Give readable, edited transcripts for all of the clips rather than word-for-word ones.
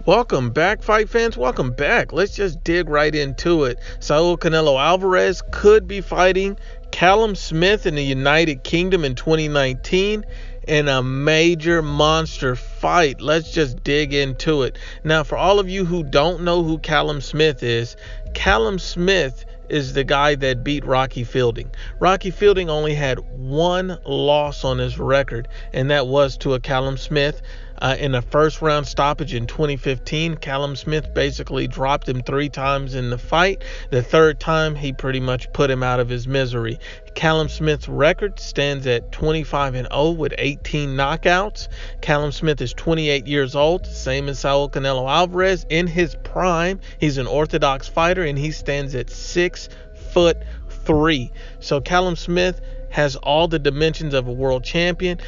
Welcome back, fight fans. Welcome back. Let's just dig right into it. Saul Canelo Alvarez could be fighting Callum Smith in the United Kingdom in 2019 in a major monster fight. Let's just dig into it. Now, for all of you who don't know who Callum Smith is the guy that beat Rocky Fielding. Rocky Fielding only had one loss on his record, and that was to a Callum Smith in a first round stoppage in 2015. Callum Smith basically dropped him 3 times in the fight. The third time, he pretty much put him out of his misery. Callum Smith's record stands at 25-0 with 18 knockouts. Callum Smith is 28 years old, same as Saul Canelo Alvarez. In his prime, he's an orthodox fighter, and he stands at 6'3". So Callum Smith has all the dimensions of a world champion.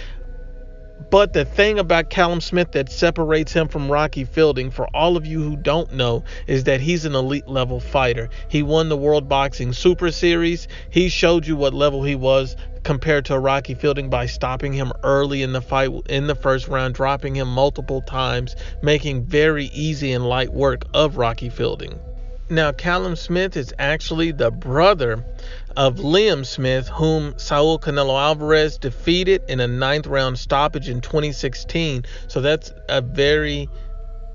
But the thing about Callum Smith that separates him from Rocky Fielding, for all of you who don't know, is that he's an elite level fighter. He won the World Boxing Super Series. He showed you what level he was compared to Rocky Fielding by stopping him early in the fight in the first round, dropping him multiple times, making very easy and light work of Rocky Fielding. Now, Callum Smith is actually the brother of Liam Smith, whom Saul Canelo Alvarez defeated in a 9th round stoppage in 2016. So that's a very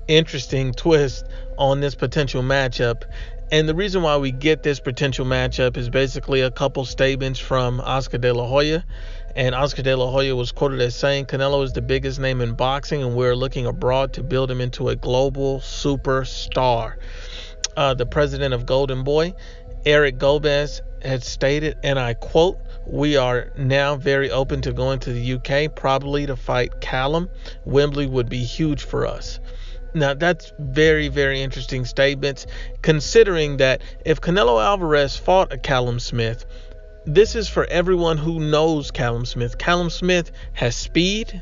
interesting twist on this potential matchup. And the reason why we get this potential matchup is basically a couple statements from Oscar De La Hoya. And Oscar De La Hoya was quoted as saying, "Canelo is the biggest name in boxing, and we're looking abroad to build him into a global superstar." The president of Golden Boy, Eric Gomez, had stated, and I quote, "We are now very open to going to the UK, probably to fight Callum. Wembley would be huge for us." Now, that's very, very interesting statements, considering that if Canelo Alvarez fought a Callum Smith, this is for everyone who knows Callum Smith. Callum Smith has speed,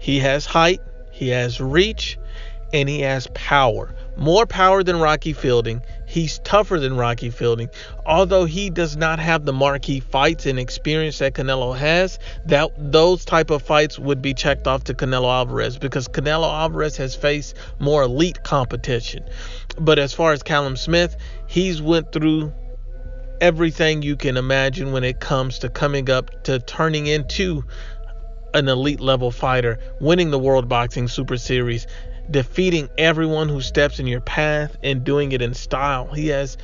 he has height, he has reach, and he has power. More power than Rocky Fielding. He's tougher than Rocky Fielding. Although he does not have the marquee fights and experience that Canelo has, those type of fights would be checked off to Canelo Alvarez, because Canelo Alvarez has faced more elite competition. But as far as Callum Smith, he's went through everything you can imagine when it comes to coming up to turning into an elite level fighter, winning the World Boxing Super Series, defeating everyone who steps in your path, and doing it in style. He has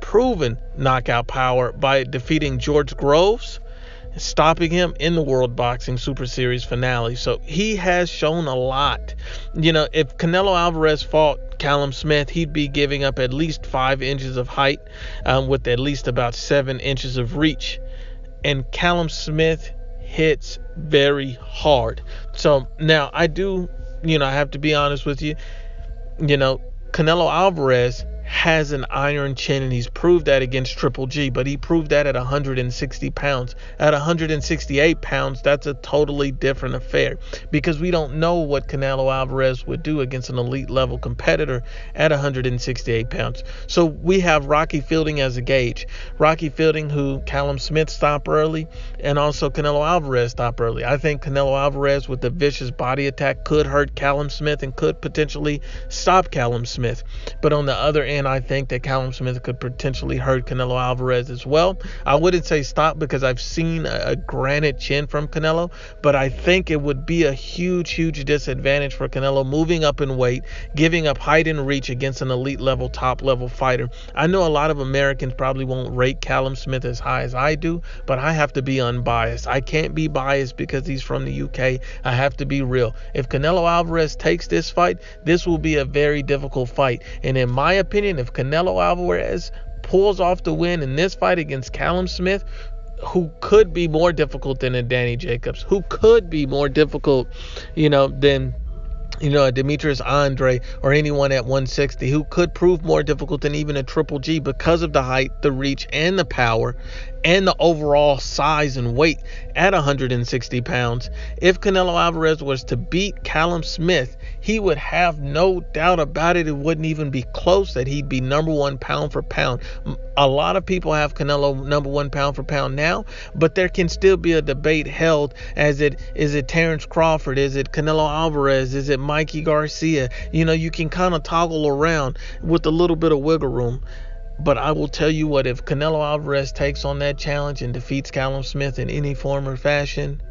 proven knockout power by defeating George Groves, stopping him in the World Boxing Super Series finale. So he has shown a lot. If Canelo Alvarez fought Callum Smith, he'd be giving up at least 5 inches of height with at least about 7 inches of reach. And Callum Smith hits very hard. So now I have to be honest with you. Canelo Alvarez has an iron chin, and he's proved that against Triple G, but he proved that at 160 pounds. At 168 pounds, that's a totally different affair, because we don't know what Canelo Alvarez would do against an elite level competitor at 168 pounds. So we have Rocky Fielding as a gauge. Rocky Fielding, who Callum Smith stopped early, and also Canelo Alvarez stopped early. I think Canelo Alvarez with the vicious body attack could hurt Callum Smith and could potentially stop Callum Smith. But on the other end, I think that Callum Smith could potentially hurt Canelo Alvarez as well. I wouldn't say stop, because I've seen a granite chin from Canelo, but I think it would be a huge, huge disadvantage for Canelo moving up in weight, giving up height and reach against an elite level, top level fighter. I know a lot of Americans probably won't rate Callum Smith as high as I do, but I have to be unbiased. I can't be biased because he's from the UK. I have to be real. If Canelo Alvarez takes this fight, this will be a very difficult fight. And in my opinion, if Canelo Alvarez pulls off the win in this fight against Callum Smith, who could be more difficult than a Danny Jacobs, who could be more difficult, than a Demetrius Andre or anyone at 160, who could prove more difficult than even a Triple G because of the height, the reach, and the power, and the overall size and weight at 160 pounds. If Canelo Alvarez was to beat Callum Smith, he would have no doubt about it. It wouldn't even be close that he'd be number one pound for pound. A lot of people have Canelo number one pound for pound now, but there can still be a debate held as is it Terrence Crawford? Is it Canelo Alvarez? Is it Mikey Garcia? You can kind of toggle around with a little bit of wiggle room. But I will tell you what, if Canelo Alvarez takes on that challenge and defeats Callum Smith in any form or fashion,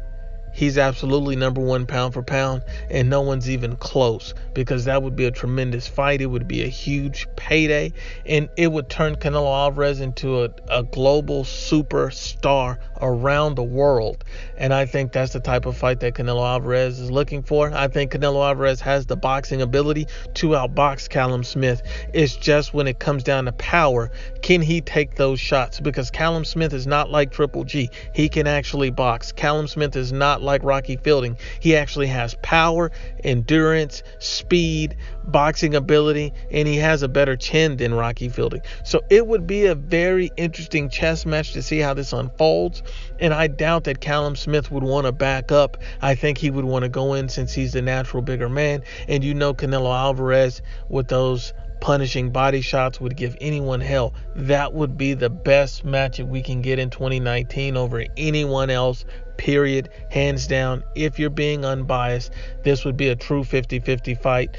he's absolutely number one pound for pound, and no one's even close, because that would be a tremendous fight. It would be a huge payday, and it would turn Canelo Alvarez into a global superstar around the world. And I think that's the type of fight that Canelo Alvarez is looking for. I think Canelo Alvarez has the boxing ability to outbox Callum Smith. It's just when it comes down to power, can he take those shots? Because Callum Smith is not like Triple G. He can actually box. Callum Smith is not like Rocky Fielding. He actually has power, endurance, speed, boxing ability, and he has a better chin than Rocky Fielding. So it would be a very interesting chess match to see how this unfolds, and I doubt that Callum Smith would want to back up. I think he would want to go in since he's the natural bigger man, and Canelo Alvarez with those punishing body shots would give anyone hell. That would be the best matchup we can get in 2019 over anyone else, period, hands down. If you're being unbiased, this would be a true 50-50 fight.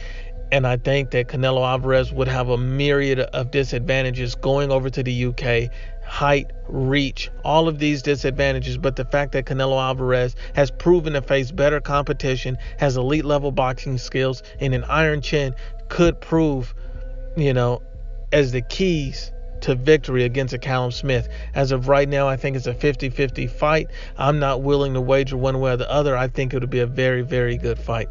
And I think that Canelo Alvarez would have a myriad of disadvantages going over to the UK. Height, reach, all of these disadvantages. But the fact that Canelo Alvarez has proven to face better competition, has elite level boxing skills, and an iron chin could prove, as the keys to victory against a Callum Smith. As of right now, I think it's a 50-50 fight. I'm not willing to wager one way or the other. I think it would be a very, very good fight.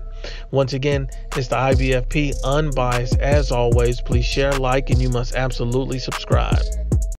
Once again, it's the Ibfp Unbiased. As always, please share, like, and you must absolutely subscribe.